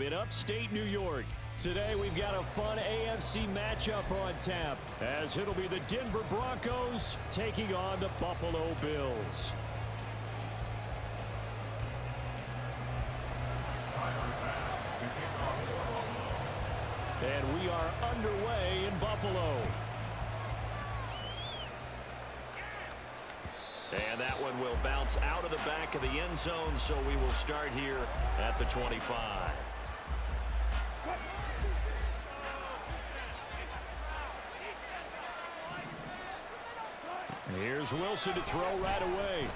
In upstate New York, today we've got a fun AFC matchup on tap, as it'll be the Denver Broncos taking on the Buffalo Bills. And we are underway in Buffalo. And that one will bounce out of the back of the end zone, so we will start here at the 25. Here's Wilson to throw right away.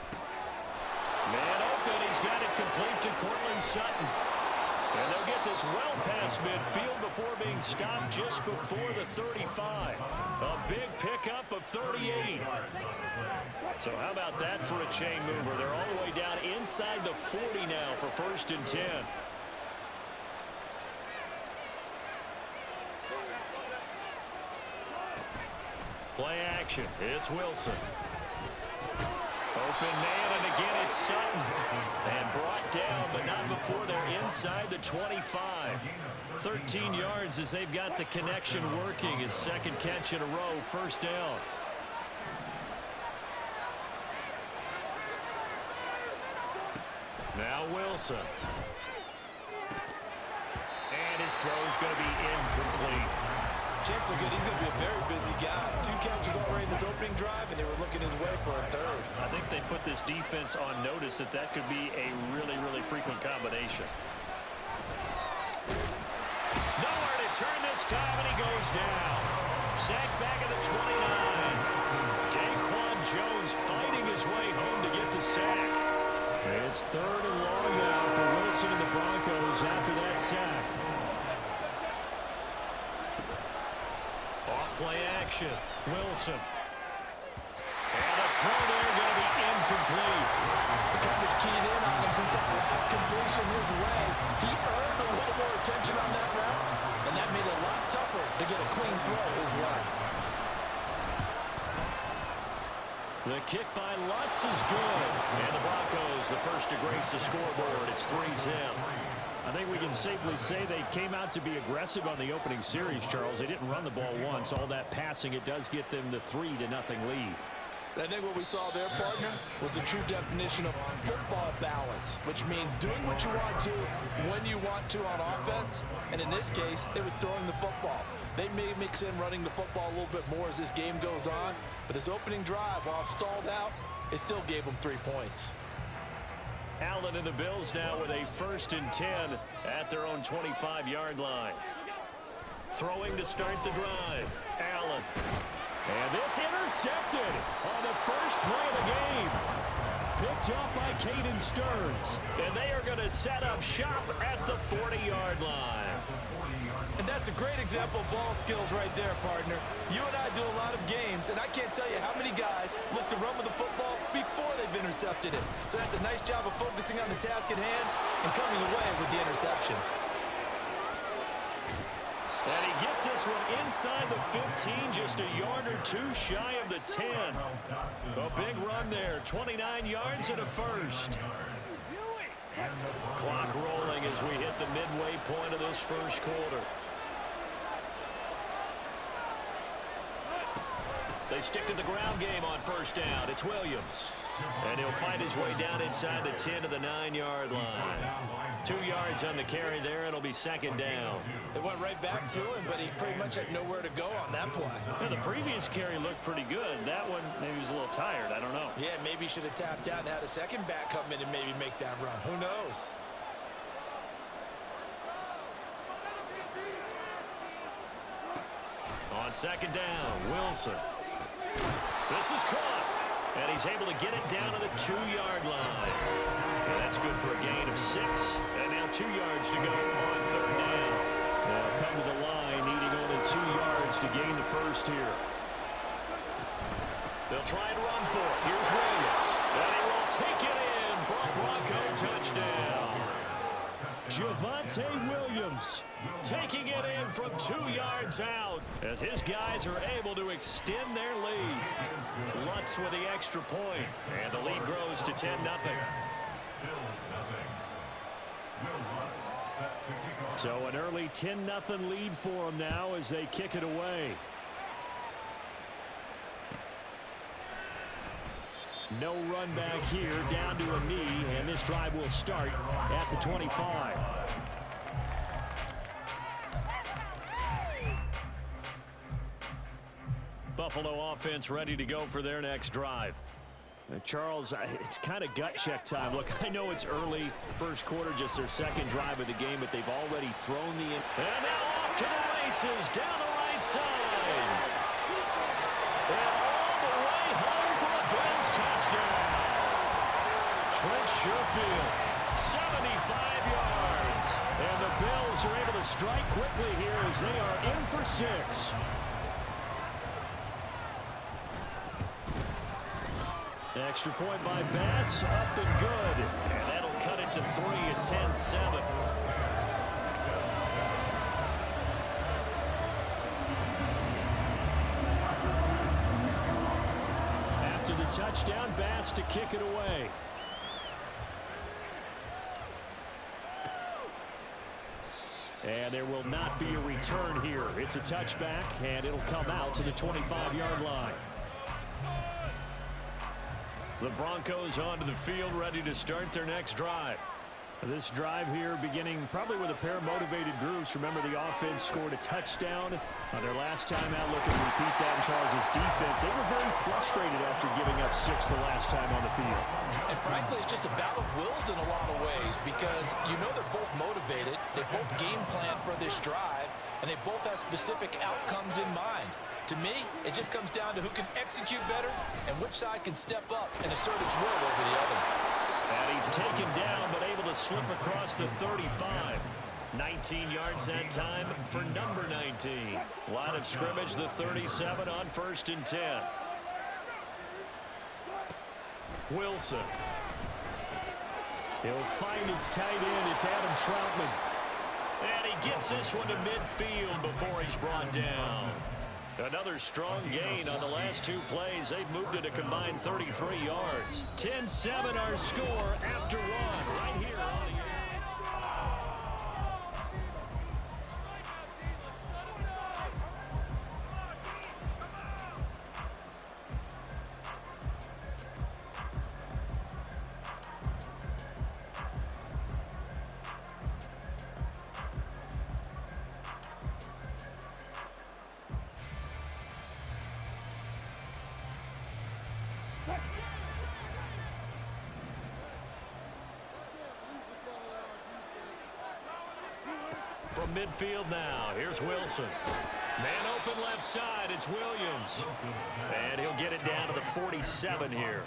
Man open, he's got it complete to Cortland Sutton. And they'll get this well past midfield before being stopped just before the 35. A big pickup of 38. So how about that for a chain mover? They're all the way down inside the 40 now for 1st and 10. Play action. It's Wilson. Open man, and again it's Sutton. And brought down, but not before they're inside the 25. 13 yards as they've got the connection working. His second catch in a row, 1st down. Now Wilson. And his throw's going to be incomplete. Chances are good. He's going to be a very busy guy. 2 catches already in this opening drive, and they were looking his way for a 3rd. I think they put this defense on notice that that could be a really, really frequent combination. Nowhere to turn this time, and he goes down. Sacked back at the 29. Daquan Jones fighting his way home to get the sack. It's 3rd and long now for Wilson and the Broncos after that sack. Play action. Wilson. And a throw there going to be incomplete. The coverage keyed in on him since that last completion his way. He earned a little more attention on that route, and that made it a lot tougher to get a clean throw his way. The kick by Lutz is good. And the Broncos, the first to grace the scoreboard. It's 3-0. I think we can safely say they came out to be aggressive on the opening series, Charles. They didn't run the ball once. All that passing, it does get them the 3-0 lead. I think what we saw there, partner, was the true definition of football balance, which means doing what you want to when you want to on offense. And in this case, it was throwing the football. They may mix in running the football a little bit more as this game goes on. But this opening drive, while it stalled out, it still gave them 3 points. Allen and the Bills now with a 1st and 10 at their own 25-yard line. Throwing to start the drive. Allen. And this intercepted on the first play of the game. Picked off by Caden Stearns. And they are going to set up shop at the 40-yard line. And that's a great example of ball skills right there, partner. You and I do a lot of games, and I can't tell you how many guys look to run with the football before they've intercepted it. So that's a nice job of focusing on the task at hand and coming away with the interception. And he gets this one inside the 15, just a yard or 2 shy of the 10. A big run there, 29 yards and a 1st. Clock rolling as we hit the midway point of this 1st quarter. They stick to the ground game on 1st down. It's Williams. And he'll fight his way down inside the 10 to the 9-yard line. 2 yards on the carry there. It'll be 2nd down. They went right back to him, but he pretty much had nowhere to go on that play. Yeah, the previous carry looked pretty good. That one, maybe he was a little tired. I don't know. Yeah, maybe he should have tapped out and had a second back come in and maybe make that run. Who knows? On 2nd down, Wilson. This is caught. And he's able to get it down to the 2-yard line. And that's good for a gain of 6. And now 2 yards to go on 3rd down. They'll come to the line needing only 2 yards to gain the 1st here. They'll try and run for it. Here's Williams. And he will take it in for a Bronco touchdown. Javonte Williams taking it in from 2 yards out as his guys are able to extend their lead. Lutz with the extra point, and the lead grows to 10-0. So an early 10-0 lead for them now as they kick it away. No run back here, down to a knee, and this drive will start at the 25. Buffalo offense ready to go for their next drive. Charles, it's kind of gut check time. Look, I know it's early, first quarter, just their second drive of the game, but they've already thrown the... And now off to the races, down the right side. And all the way home for a Bills touchdown. Trent Sherfield, 75 yards. And the Bills are able to strike quickly here as they are in for 6. Extra point by Bass, up and good. And that'll cut it to 3 at 10-7. After the touchdown, Bass to kick it away. And there will not be a return here. It's a touchback, and it'll come out to the 25-yard line. The Broncos onto the field, ready to start their next drive. This drive here beginning probably with a pair of motivated groups. Remember, the offense scored a touchdown on their last time out. Looking to repeat that in Charles' defense. They were very frustrated after giving up 6 the last time on the field. And frankly, it's just a battle of wills in a lot of ways because you know they're both motivated. They both game plan for this drive, and they both have specific outcomes in mind. To me, it just comes down to who can execute better and which side can step up and assert its will over the other. And he's taken down but able to slip across the 35. 19 yards that time for number 19. Line of scrimmage, the 37 on 1st and 10. Wilson. He'll find his tight end. It's Adam Troutman. And he gets this one to midfield before he's brought down. Another strong gain on the last 2 plays. They've moved it a combined 33 yards. 10-7 our score after 1 right here on the From midfield now, here's Wilson. Man open left side, it's Williams. And he'll get it down to the 47 here.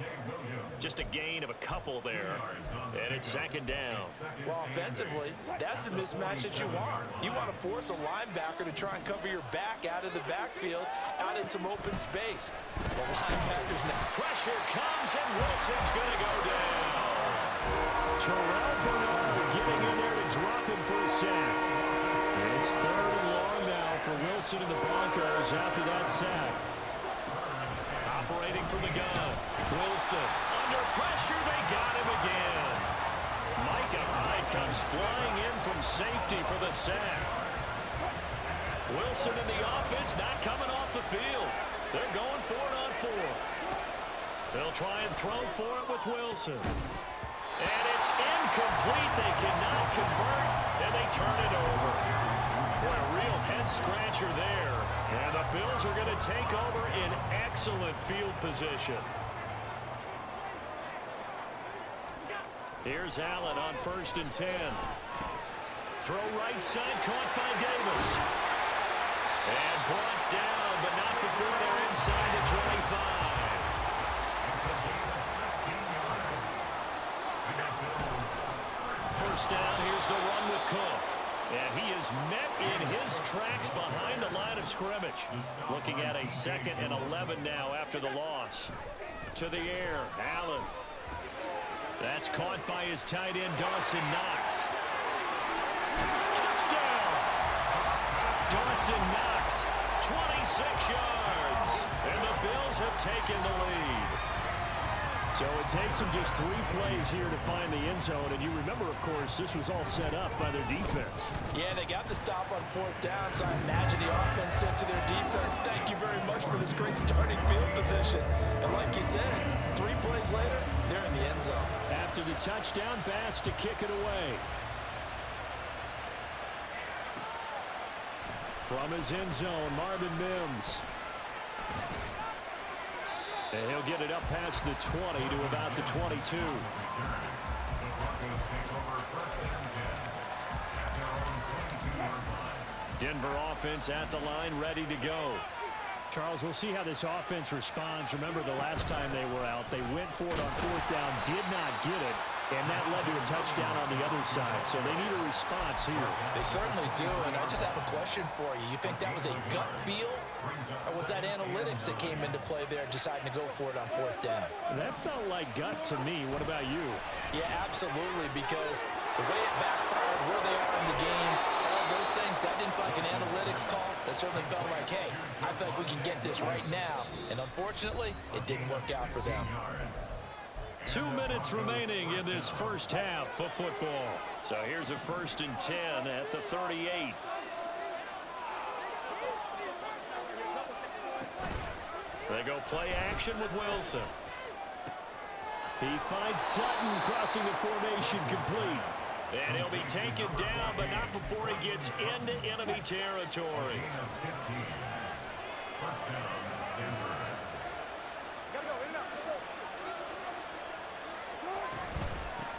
Just a gain of a couple there. And it's 2nd down. Well, offensively, that's the mismatch that you want. You want to force a linebacker to try and cover your back out of the backfield, out in some open space. The linebacker's now. Pressure comes, and Wilson's going to go down. Terrell Bernard getting in there to drop him for a sack. It's 3rd and long now for Wilson and the Broncos after that sack. Operating from the gun. Wilson under pressure. They got him again. Micah Hyde comes flying in from safety for the sack. Wilson and the offense not coming off the field. They're going for it on 4th. They'll try and throw for it with Wilson. And it's incomplete. They cannot convert, and they turn it over. What a real head-scratcher there. And the Bills are going to take over in excellent field position. Here's Allen on 1st and 10. Throw right side, caught by Davis. And brought down, but not before they're inside the 25. First down, here's the run with Cook. And he is met in his tracks behind the line of scrimmage. Looking at a 2nd and 11 now after the loss. To the air, Allen. That's caught by his tight end, Dawson Knox. Touchdown! Dawson Knox, 26 yards. And the Bills have taken the lead. So it takes them just 3 plays here to find the end zone. And you remember, of course, this was all set up by their defense. Yeah, they got the stop on 4th down, so I imagine the offense said to their defense, thank you very much for this great starting field position. And like you said, 3 plays later, they're in the end zone. After the touchdown, Bass to kick it away. From his end zone, Marvin Mims. And he'll get it up past the 20 to about the 22. Denver offense at the line, ready to go. Charles, we'll see how this offense responds. Remember the last time they were out, they went for it on 4th down, did not get it, and that led to a touchdown on the other side. So they need a response here. They certainly do, and I just have a question for you. You think that was a gut feel, or was that analytics that came into play there deciding to go for it on 4th down? That felt like gut to me. What about you? Yeah, absolutely, because the way it backfired, where they are in the game, all those things, that didn't feel like an analytics call. That certainly felt like, hey, I think we can get this right now. And unfortunately, it didn't work out for them. 2 minutes remaining in this first half of football. So here's a 1st and 10 at the 38. They go play action with Wilson. He finds Sutton crossing the formation complete. And he'll be taken down, but not before he gets into enemy territory.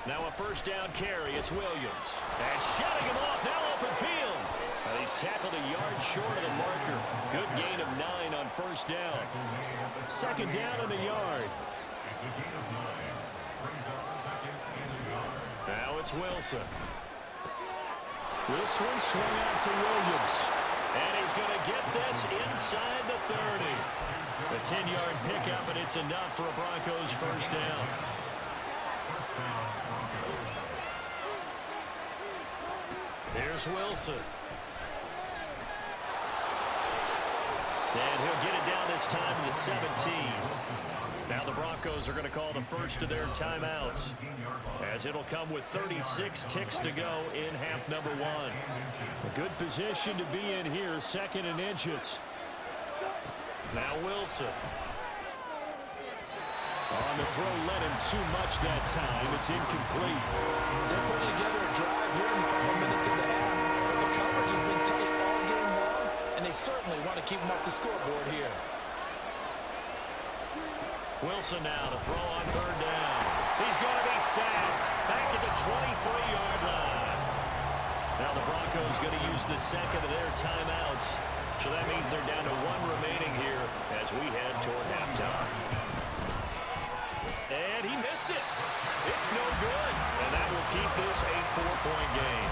Now a 1st down carry. It's Williams. And shutting him off. Now open field. And he's tackled a yard short of the marker. Good gain of 9 on 1st down. 2nd down in the yard. Now it's Wilson. This one swung out to Williams. And he's going to get this inside the 30. A 10-yard pickup, and it's enough for a Broncos 1st down. Here's Wilson. And he'll get it down this time to the 17. Now the Broncos are going to call the first of their timeouts, as it'll come with 36 ticks to go in half number 1. A good position to be in here, 2nd and inches. Now Wilson. On the throw, led him too much that time. It's incomplete. They're putting together a drive here in the final minutes of the half. But the coverage has been tight all game long, and they certainly want to keep them off the scoreboard here. Wilson now to throw on 3rd down. He's going to be sacked back at the 23-yard line. Now the Broncos going to use the 2nd of their timeouts. So that means they're down to 1 remaining here as we head toward halftime. And he missed it. It's no good. And that will keep this a 4-point game.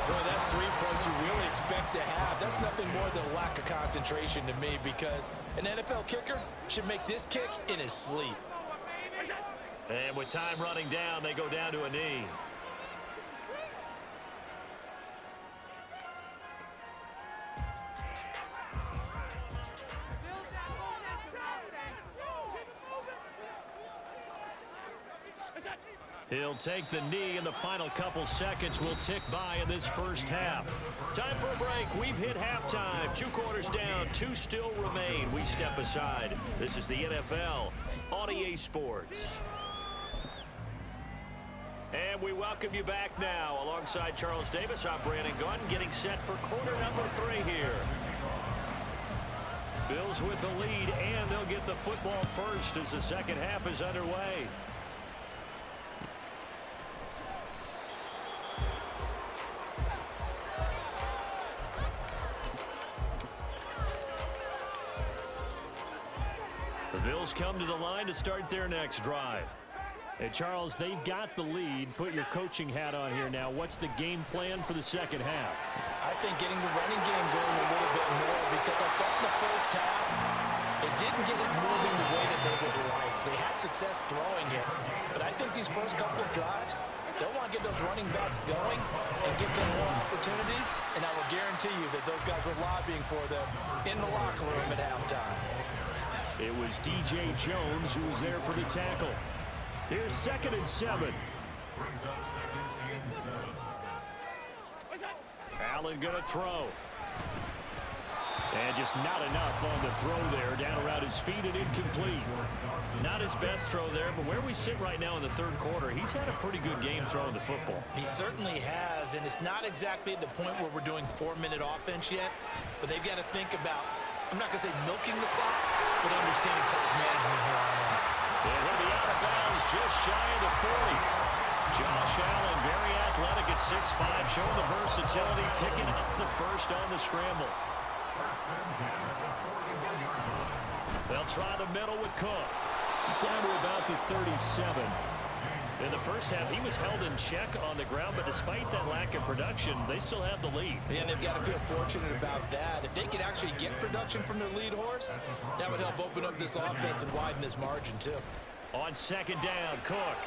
Boy, that's 3 points you really expect to have. That's nothing more than a lack of concentration to me, because an NFL kicker should make this kick in his sleep. And with time running down, they go down to a knee. He'll take the knee, and the final couple seconds will tick by in this first half. Time for a break. We've hit halftime. 2 quarters down, 2 still remain. We step aside. This is the NFL on EA Sports. And we welcome you back now. Alongside Charles Davis, I'm Brandon Gunn, getting set for quarter number 3 here. Bills with the lead, and they'll get the football first as the second half is underway. The Bills come to the line to start their next drive. And Charles, they've got the lead. Put your coaching hat on here now. What's the game plan for the second half? I think getting the running game going a little bit more, because I thought in the first half it didn't get it moving the way that they would like. They had success throwing it, but I think these first couple of drives, they'll want to get those running backs going and give them more opportunities, and I will guarantee you that those guys were lobbying for them in the locker room at halftime. It was DJ Jones who was there for the tackle. Here's 2nd and 7. Allen going to throw. And just not enough on the throw there. Down around his feet and incomplete. Not his best throw there, but where we sit right now in the 3rd quarter, he's had a pretty good game throwing the football. He certainly has, and it's not exactly at the point where we're doing 4-minute offense yet, but they've got to think about, I'm not going to say milking the clock, but understanding clock management here on out. And he'll be out of bounds just shy of the 40. Josh Allen, very athletic at 6'5", showing the versatility, picking up the first on the scramble. They'll try the middle with Cook. Down to about the 37. In the first half, he was held in check on the ground, but despite that lack of production, they still have the lead. And they've got to feel fortunate about that. If they could actually get production from their lead horse, that would help open up this offense and widen this margin, too. On 2nd down, Cook.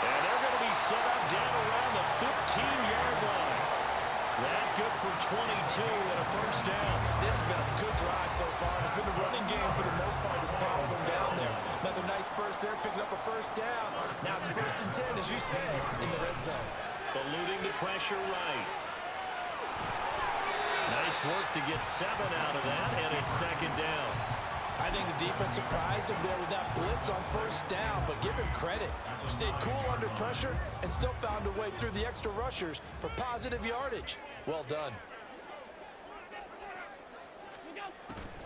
And they're going to be set up down around the 15-yard line. That good for 22 and a first down. This has been a good drive so far. It's been a running game for the most part that's powered them down there. Another nice burst there, picking up a first down. Now it's 1st and 10, as you said, in the red zone. Eluding the pressure right. Nice work to get 7 out of that, and it's 2nd down. I think the defense surprised him there with that blitz on first down, but give him credit. Stayed cool under pressure and still found a way through the extra rushers for positive yardage. Well done.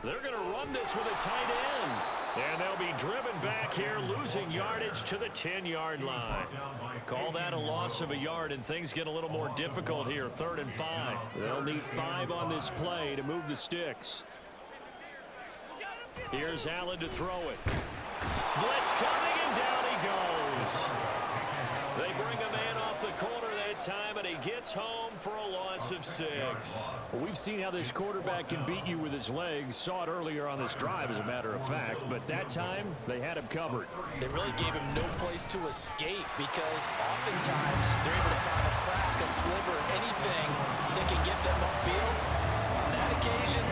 They're going to run this with a tight end. And they'll be driven back here, losing yardage to the 10-yard line. Call that a loss of a yard, and things get a little more difficult here, 3rd and 5. They'll need 5 on this play to move the sticks. Here's Allen to throw it. Blitz coming, and down he goes. They bring a man off the corner that time, and he gets home for a loss of 6. Well, we've seen how this quarterback can beat you with his legs. Saw it earlier on this drive, as a matter of fact. But that time, they had him covered. They really gave him no place to escape because oftentimes they're able to find a crack, a sliver, anything that can get them upfield. On that occasion,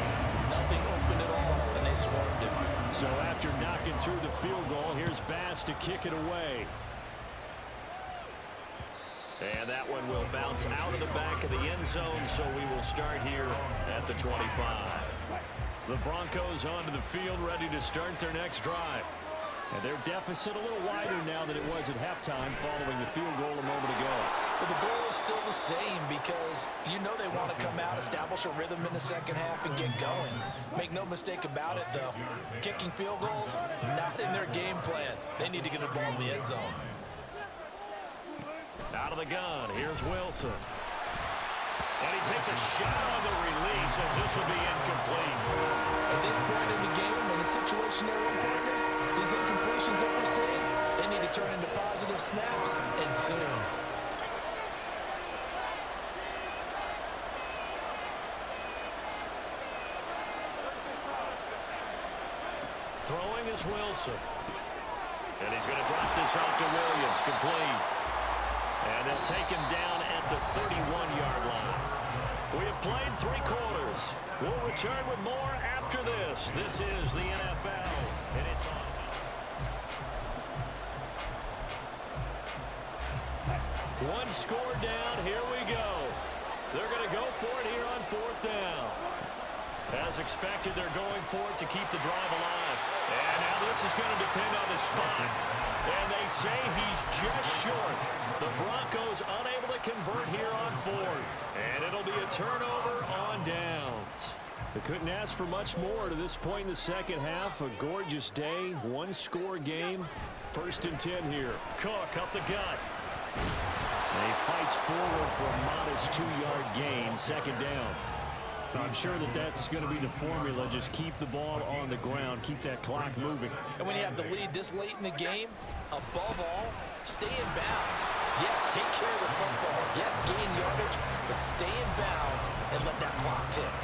nothing open at all, and they swarmed him. So after knocking through the field goal, here's Bass to kick it away. And that one will bounce out of the back of the end zone, so we will start here at the 25. The Broncos onto the field, ready to start their next drive. And their deficit a little wider now than it was at halftime following the field goal a moment ago. But the goal is still the same because you know they want to come out, establish a rhythm in the second half, and get going. Make no mistake about it, though. Kicking field goals, not in their game plan. They need to get the ball in the end zone. Out of the gun, here's Wilson. And he takes a shot on the release as this will be incomplete. At this point in the game, in the situation they're in, partner, these incompletions that we're seeing, they need to turn into positive snaps, and soon. Throwing is Wilson. And he's going to drop this off to Williams, complete. And they'll take him down at the 31-yard line. We have played 3 quarters. We'll return with more after this. This is the NFL, and it's on. One score down. Here we go. They're going to go for it here on 4th down. As expected, they're going for it to keep the drive alive. And now this is going to depend on the spot. And they say he's just short. The Broncos unable to convert here on 4th. And it'll be a turnover on downs. They couldn't ask for much more to this point in the second half. A gorgeous day, 1-score game. 1st and 10 here. Cook up the gut. And he fights forward for a modest 2-yard gain, 2nd down. I'm sure that that's going to be the formula. Just keep the ball on the ground. Keep that clock moving. And when you have the lead this late in the game, above all, stay in bounds. Yes, take care of the football. Yes, gain yardage, but stay in bounds and let that clock tick.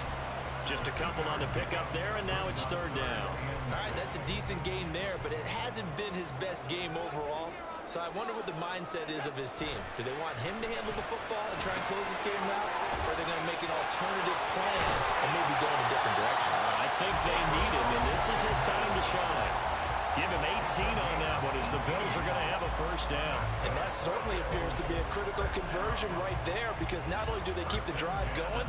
Just a couple on the pickup there, and now it's 3rd down. All right, that's a decent game there, but it hasn't been his best game overall. So I wonder what the mindset is of his team. Do they want him to handle the football and try and close this game out? Or are they going to make an alternative plan and maybe go in a different direction? I think they need him, and this is his time to shine. Give him 18 on that one as the Bills are going to have a first down. And that certainly appears to be a critical conversion right there, because not only do they keep the drive going,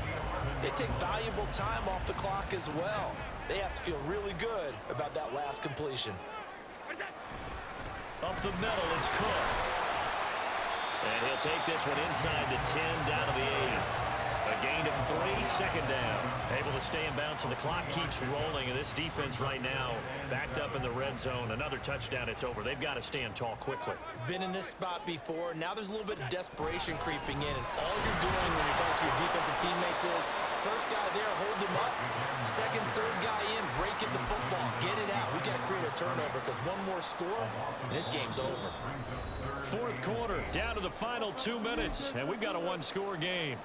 they take valuable time off the clock as well. They have to feel really good about that last completion. Up the middle, it's Cook. And he'll take this one inside the 10, down to the 8. A gain of 3, second down. Able to stay in bounds, and the clock keeps rolling. And this defense right now backed up in the red zone. Another touchdown, it's over. They've got to stand tall quickly. Been in this spot before. Now there's a little bit of desperation creeping in. And all you're doing when you're talking to your defensive teammates is, first guy there, hold him up. Second, third guy in, rake at the football. Get it out. We've got to create a turnover, because one more score, and this game's over. Fourth quarter, down to the final 2 minutes, and we've got a one-score game.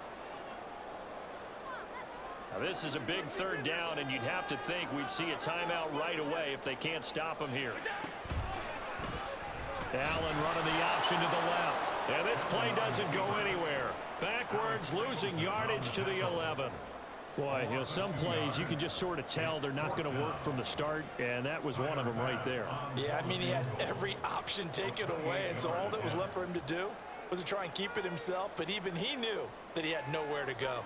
Now, this is a big third down, and you'd have to think we'd see a timeout right away if they can't stop him here. Allen running the option to the left. And this play doesn't go anywhere. Backwards, losing yardage to the 11. Boy, you know, some plays you can just sort of tell they're not going to work from the start, and that was one of them right there. Yeah, I mean, he had every option taken away, and so all that was left for him to do was to try and keep it himself, but even he knew that he had nowhere to go.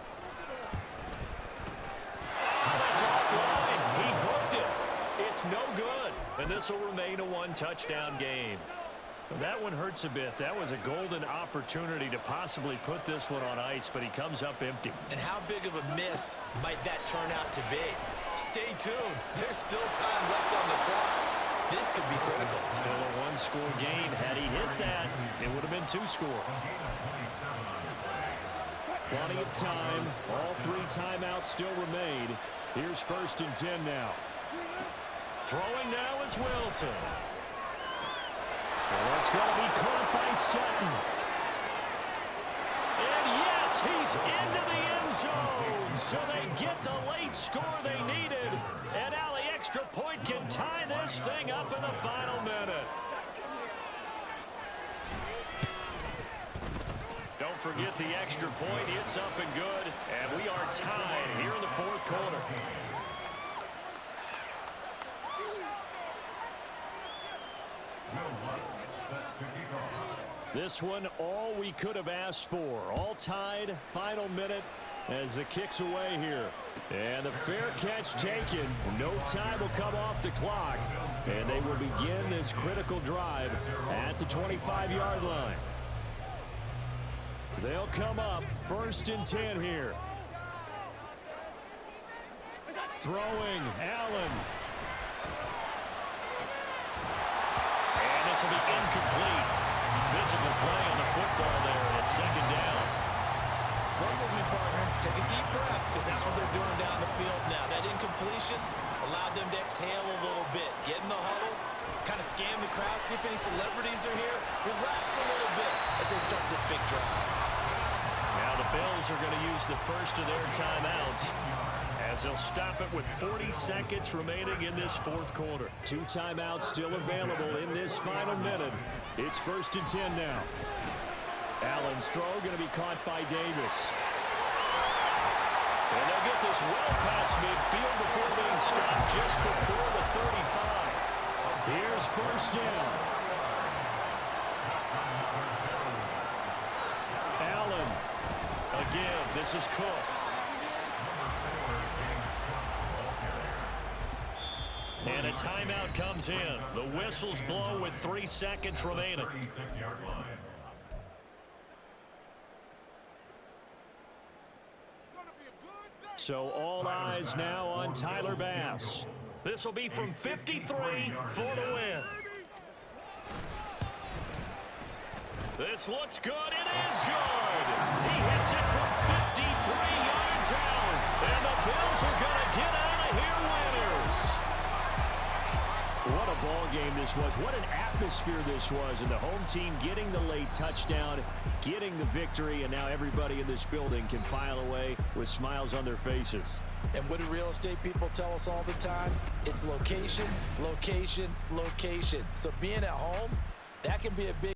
That's offline. He hooked it. It's no good. And this will remain a one-touchdown game. That one hurts a bit. That was a golden opportunity to possibly put this one on ice, but he comes up empty. And how big of a miss might that turn out to be? Stay tuned. There's still time left on the clock. This could be critical. Still a one-score game. Had he hit that, it would have been 2 scores. Plenty of time. All 3 timeouts still remain. Here's 1st and 10 now. Throwing now is Wilson. Well, that's going to be caught by Sutton. And yes, he's into the end zone. So they get the late score they needed. And now the extra point can tie this thing up in the final minute. Don't forget the extra point. It's up and good. And we are tied here in the 4th quarter. This one, all we could have asked for. All tied, final minute as the kick's away here. And the fair catch taken. No time will come off the clock. And they will begin this critical drive at the 25-yard line. They'll come up 1st and 10 here. Throwing, Allen. And this will be incomplete. Physical play on the football there, and it's 2nd down. Run with me, partner. Take a deep breath, because that's what they're doing down the field now. That incompletion allowed them to exhale a little bit. Get in the huddle, kind of scan the crowd, see if any celebrities are here. Relax a little bit as they start this big drive. Now the Bills are going to use the first of their timeouts as they'll stop it with 40 seconds remaining in this 4th quarter. 2 timeouts still available in this final minute. It's 1st and 10 now. Allen's throw going to be caught by Davis. And they'll get this well past midfield before being stopped just before the 35. Here's 1st down. Allen. Again, this is Cook. And a timeout comes in. The whistles blow with 3 seconds remaining. So all eyes now on Tyler Bass. This will be from 53 for the win. This looks good. It is good. He hits it from 53 yards out. And the Bills are going to get out of here winners. What a ball game this was. What an atmosphere this was. And the home team getting the late touchdown, getting the victory, and now everybody in this building can file away with smiles on their faces. And what do real estate people tell us all the time? It's location, location, location. So being at home, that can be a big